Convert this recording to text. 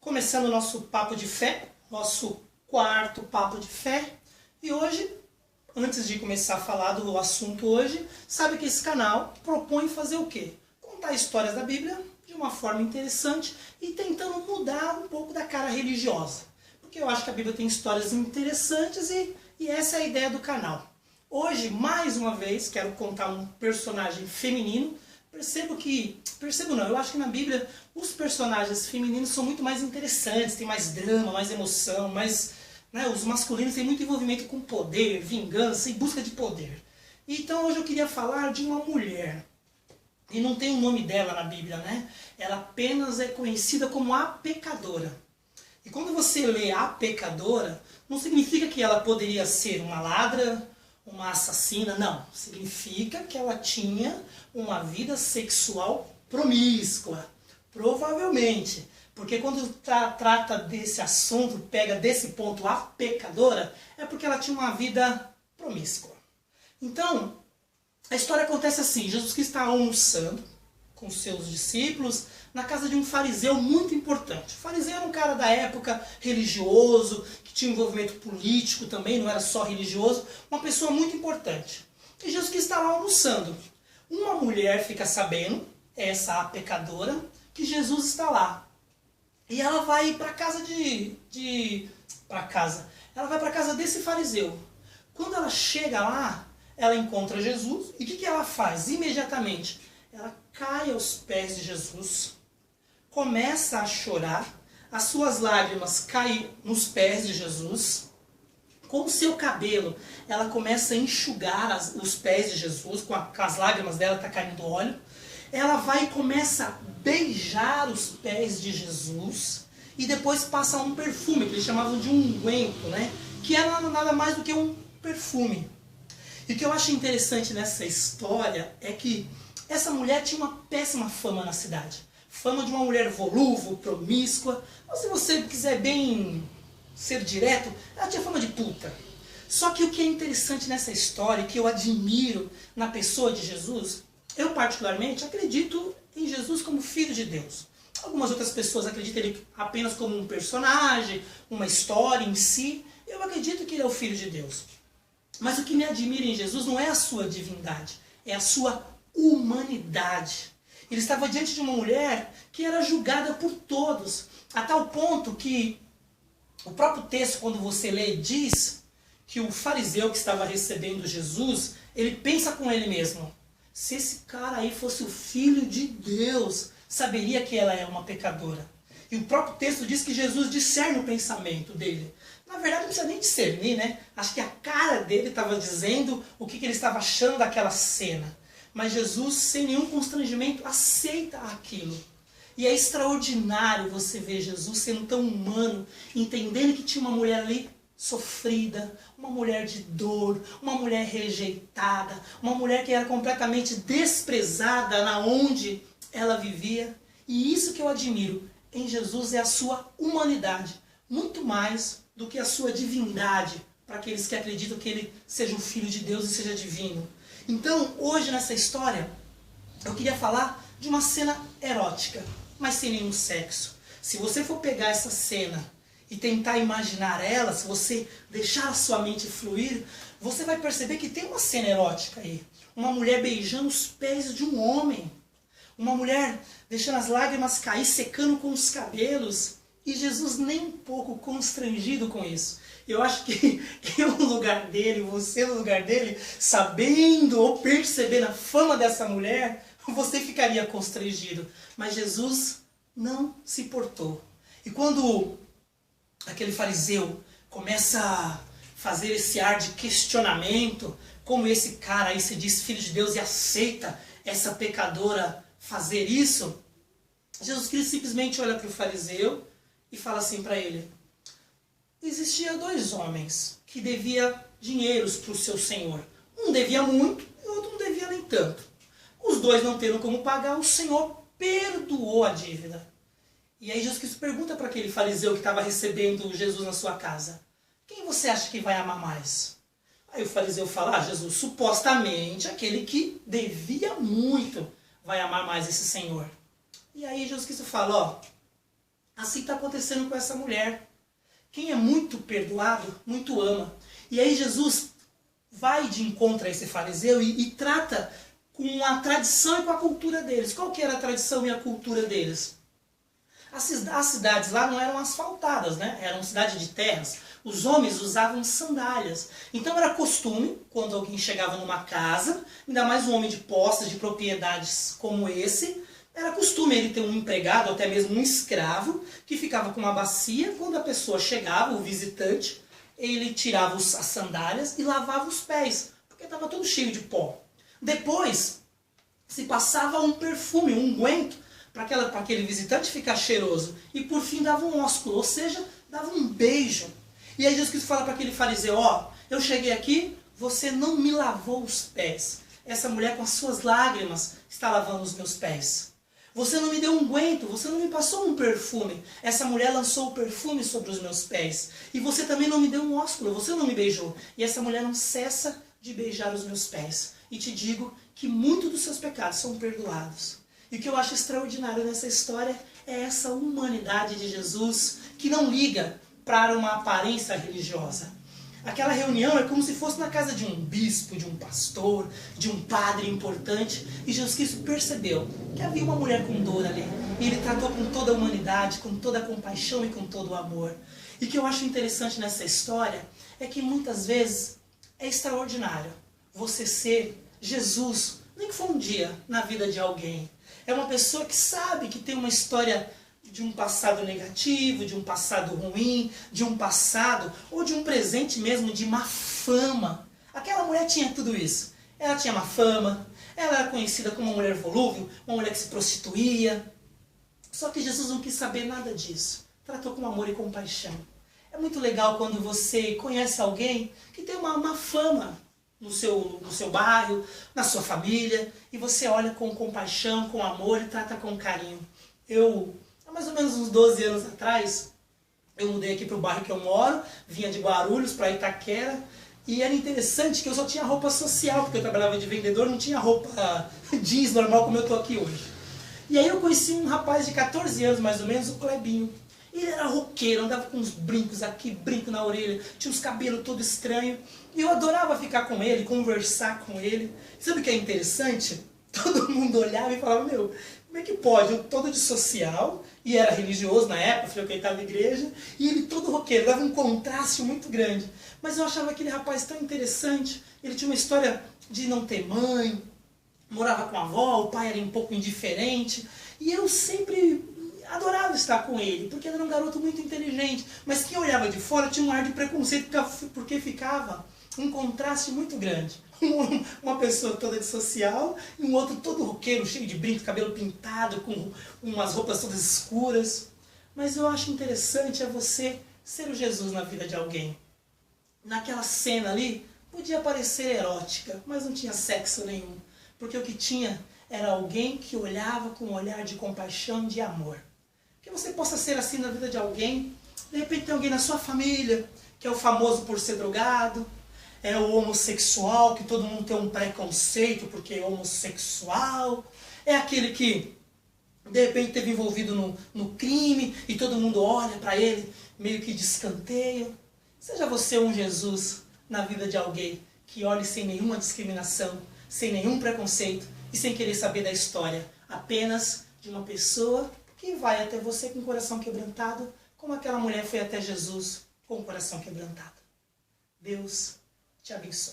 Começando o nosso papo de fé, nosso quarto papo de fé. E hoje, antes de começar a falar do assunto hoje, sabe que esse canal propõe fazer o quê? Contar histórias da Bíblia de uma forma interessante e tentando mudar um pouco da cara religiosa. Porque eu acho que a Bíblia tem histórias interessantes e essa é a ideia do canal. Hoje, mais uma vez, quero contar um personagem feminino. Eu acho que na Bíblia os personagens femininos são muito mais interessantes, tem mais drama, mais emoção, os masculinos têm muito envolvimento com poder, vingança e busca de poder. Então hoje eu queria falar de uma mulher, e não tem o nome dela na Bíblia, né? Ela apenas é conhecida como a pecadora. E quando você lê a pecadora, não significa que ela poderia ser uma ladra, uma assassina, não. Significa que ela tinha uma vida sexual promíscua. Provavelmente. Porque quando trata desse assunto, pega desse ponto a pecadora, é porque ela tinha uma vida promíscua. Então, a história acontece assim. Jesus Cristo está almoçando com seus discípulos na casa de um fariseu muito importante. O fariseu era um cara da época religioso, que tinha envolvimento político também, não era só religioso, uma pessoa muito importante. E Jesus Cristo está lá almoçando. Uma mulher fica sabendo, essa a pecadora, que Jesus está lá. E ela vai para casa ela vai para casa desse fariseu. Quando ela chega lá, ela encontra Jesus, e o que ela faz? Imediatamente, ela cai aos pés de Jesus, começa a chorar, as suas lágrimas caem nos pés de Jesus, com o seu cabelo, ela começa a enxugar os pés de Jesus, com as lágrimas dela está caindo óleo, ela vai e começa a beijar os pés de Jesus, e depois passa um perfume, que eles chamavam de unguento, né? Que era nada mais do que um perfume. E o que eu acho interessante nessa história é que essa mulher tinha uma péssima fama na cidade. Fama de uma mulher volúvel, promíscua. Ou se você quiser bem ser direto, ela tinha fama de puta. Só que o que é interessante nessa história, que eu admiro na pessoa de Jesus, eu particularmente acredito em Jesus como Filho de Deus. Algumas outras pessoas acreditam ele apenas como um personagem, uma história em si. Eu acredito que ele é o Filho de Deus. Mas o que me admira em Jesus não é a sua divindade, é a sua humanidade. Ele estava diante de uma mulher que era julgada por todos, a tal ponto que o próprio texto, quando você lê, diz que o fariseu que estava recebendo Jesus, ele pensa com ele mesmo: se esse cara aí fosse o Filho de Deus, saberia que ela é uma pecadora. E o próprio texto diz que Jesus discerne o pensamento dele. Na verdade, não precisa nem discernir, né? Acho que a cara dele estava dizendo o que ele estava achando daquela cena. Mas Jesus, sem nenhum constrangimento, aceita aquilo. E é extraordinário você ver Jesus sendo tão humano, entendendo que tinha uma mulher ali sofrida, uma mulher de dor, uma mulher rejeitada, uma mulher que era completamente desprezada na onde ela vivia. E isso que eu admiro em Jesus é a sua humanidade, muito mais do que a sua divindade, para aqueles que acreditam que ele seja um filho de Deus e seja divino. Então, hoje nessa história, eu queria falar de uma cena erótica, mas sem nenhum sexo. Se você for pegar essa cena e tentar imaginar ela, se você deixar a sua mente fluir, você vai perceber que tem uma cena erótica aí. Uma mulher beijando os pés de um homem. Uma mulher deixando as lágrimas cair, secando com os cabelos. E Jesus nem um pouco constrangido com isso. Eu acho que eu no lugar dele, você no lugar dele, sabendo ou percebendo a fama dessa mulher, você ficaria constrangido. Mas Jesus não se portou. E quando aquele fariseu começa a fazer esse ar de questionamento, como esse cara aí se diz filho de Deus e aceita essa pecadora fazer isso, Jesus Cristo simplesmente olha para o fariseu e fala assim para ele: existia dois homens que deviam dinheiros para o seu senhor. Um devia muito e o outro não devia nem tanto. Os dois não tendo como pagar, o Senhor perdoou a dívida. E aí Jesus Cristo pergunta para aquele fariseu que estava recebendo Jesus na sua casa: quem você acha que vai amar mais? Aí o fariseu fala: Jesus, supostamente aquele que devia muito vai amar mais esse Senhor. E aí Jesus Cristo fala: Assim está acontecendo com essa mulher. Quem é muito perdoado, muito ama. E aí Jesus vai de encontro a esse fariseu e trata com a tradição e com a cultura deles. Qual que era a tradição e a cultura deles? As cidades lá não eram asfaltadas, né? Eram cidades de terras. Os homens usavam sandálias. Então era costume, quando alguém chegava numa casa, ainda mais um homem de posses, de propriedades como esse, era costume ele ter um empregado, ou até mesmo um escravo, que ficava com uma bacia. Quando a pessoa chegava, o visitante, ele tirava as sandálias e lavava os pés, porque estava todo cheio de pó. Depois, se passava um perfume, um unguento, para aquele visitante ficar cheiroso. E por fim dava um ósculo, ou seja, dava um beijo. E aí Jesus Cristo fala para aquele fariseu, ó, eu cheguei aqui, você não me lavou os pés. Essa mulher com as suas lágrimas está lavando os meus pés. Você não me deu um unguento, você não me passou um perfume. Essa mulher lançou o perfume sobre os meus pés. E você também não me deu um ósculo, você não me beijou. E essa mulher não cessa de beijar os meus pés. E te digo que muitos dos seus pecados são perdoados. E o que eu acho extraordinário nessa história é essa humanidade de Jesus que não liga para uma aparência religiosa. Aquela reunião é como se fosse na casa de um bispo, de um pastor, de um padre importante. E Jesus Cristo percebeu que havia uma mulher com dor ali. E ele tratou com toda a humanidade, com toda a compaixão e com todo o amor. E o que eu acho interessante nessa história é que muitas vezes é extraordinário você ser Jesus, nem que for um dia na vida de alguém. É uma pessoa que sabe que tem uma história de um passado negativo, de um passado ruim, de um passado, ou de um presente mesmo, de má fama. Aquela mulher tinha tudo isso. Ela tinha má fama, ela era conhecida como uma mulher volúvel, uma mulher que se prostituía. Só que Jesus não quis saber nada disso. Tratou com amor e compaixão. É muito legal quando você conhece alguém que tem uma má fama no seu bairro, na sua família, e você olha com compaixão, com amor e trata com carinho. Há mais ou menos uns 12 anos atrás, eu mudei aqui para o bairro que eu moro, vinha de Guarulhos para Itaquera, e era interessante que eu só tinha roupa social, porque eu trabalhava de vendedor, não tinha roupa jeans normal como eu estou aqui hoje. E aí eu conheci um rapaz de 14 anos mais ou menos, o Clebinho. Ele era roqueiro, andava com uns brincos aqui, brinco na orelha, tinha uns cabelos todo estranho. E eu adorava ficar com ele, conversar com ele. Sabe o que é interessante? Todo mundo olhava e falava, meu, como é que pode? Eu todo de social, e era religioso na época, frequentava a igreja, e ele todo roqueiro, dava um contraste muito grande. Mas eu achava aquele rapaz tão interessante, ele tinha uma história de não ter mãe, morava com a avó, o pai era um pouco indiferente, e eu sempre adorava estar com ele, porque ele era um garoto muito inteligente, mas quem olhava de fora tinha um ar de preconceito, porque ficava um contraste muito grande. Uma pessoa toda de social e um outro todo roqueiro, cheio de brincos, cabelo pintado, com umas roupas todas escuras. Mas eu acho interessante é você ser o Jesus na vida de alguém. Naquela cena ali, podia parecer erótica, mas não tinha sexo nenhum. Porque o que tinha era alguém que olhava com um olhar de compaixão, de amor. Que você possa ser assim na vida de alguém. De repente tem alguém na sua família que é o famoso por ser drogado, é o homossexual, que todo mundo tem um preconceito porque é homossexual, é aquele que de repente esteve envolvido no crime e todo mundo olha para ele meio que de escanteio. Seja você um Jesus na vida de alguém que olhe sem nenhuma discriminação, sem nenhum preconceito e sem querer saber da história, apenas de uma pessoa que vai até você com o coração quebrantado, como aquela mulher foi até Jesus com o coração quebrantado. Deus te abençoe.